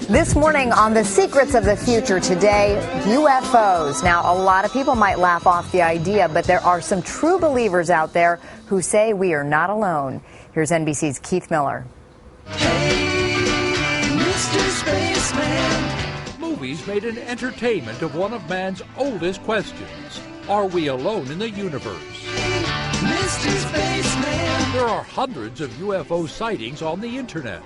This morning on The Secrets of the Future today, UFOs. Now, a lot of people might laugh off the idea, but there are some true believers out there who say we are not alone. Here's NBC's Keith Miller. Hey, Mr. Spaceman. Movies made an entertainment of one of man's oldest questions. Are we alone in the universe? Mr. Spaceman. There are hundreds of UFO sightings on the internet.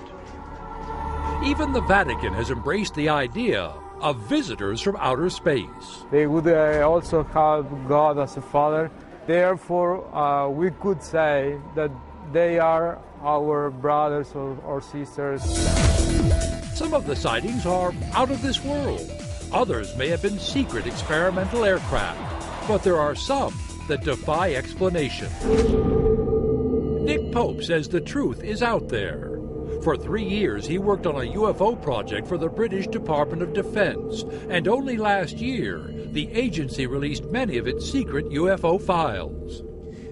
Even the Vatican has embraced the idea of visitors from outer space. They would also have God as a father. Therefore, we could say that they are our brothers or sisters. Some of the sightings are out of this world. Others may have been secret experimental aircraft. But there are some that defy explanation. Nick Pope says the truth is out there. For 3 years, he worked on a UFO project for the British Department of Defense, and only last year, the agency released many of its secret UFO files.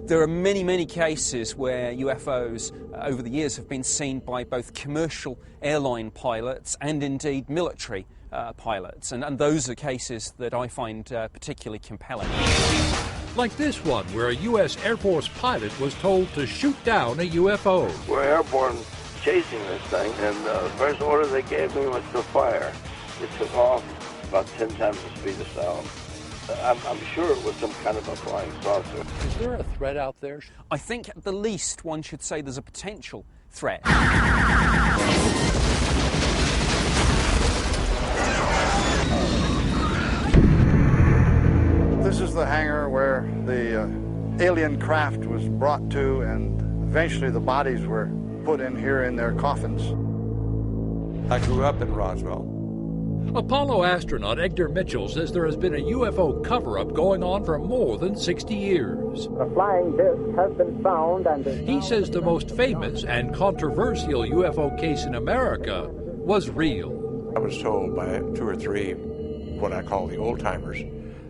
There are many cases where UFOs over the years have been seen by both commercial airline pilots and indeed military pilots, and those are cases that I find particularly compelling. Like this one, where a U.S. Air Force pilot was told to shoot down a UFO. We're airborne chasing this thing, and the first order they gave me was to fire. It took off about 10 times the speed of sound. I'm sure it was some kind of a flying saucer. Is there a threat out there? I think at the least one should say there's a potential threat. This is the hangar where the alien craft was brought to, and eventually the bodies were put in here in their coffins. I grew up in Roswell. Apollo astronaut Edgar Mitchell says there has been a UFO cover-up going on for more than 60 years. The flying disc has been found, and he says the most famous and controversial UFO case in America was real. I was told by 2 or 3, what I call the old-timers,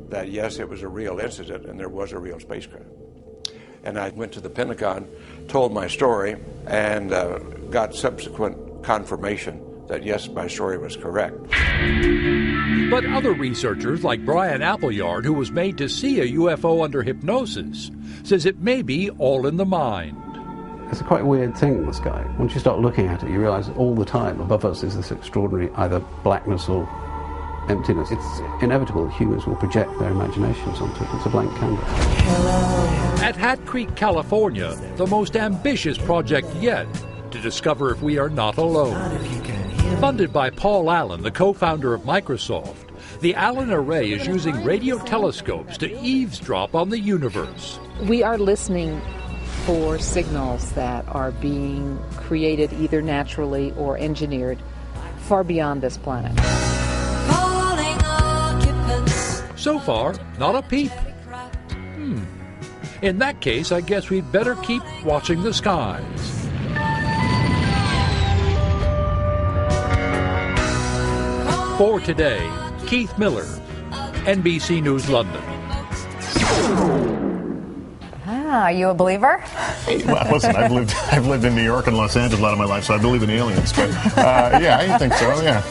that yes, it was a real incident and there was a real spacecraft. And I went to the Pentagon, told my story, and got subsequent confirmation that yes, my story was correct. But other researchers, like Brian Appleyard, who was made to see a UFO under hypnosis, says it may be all in the mind. It's a quite weird thing, the sky. Once you start looking at it, you realize all the time above us is this extraordinary either blackness or emptiness. It's inevitable humans will project their imaginations onto it. It's a blank canvas. At Hat Creek, California, the most ambitious project yet to discover if we are not alone. Funded by Paul Allen, the co-founder of Microsoft, the Allen Array is using radio telescopes to eavesdrop on the universe. We are listening for signals that are being created either naturally or engineered far beyond this planet. So far, not a peep. In that case, I guess we'd better keep watching the skies. For today, Keith Miller, NBC News London. Are you a believer? Well, listen, I've lived in New York and Los Angeles a lot of my life, so I believe in aliens. But yeah, I think so. Yeah.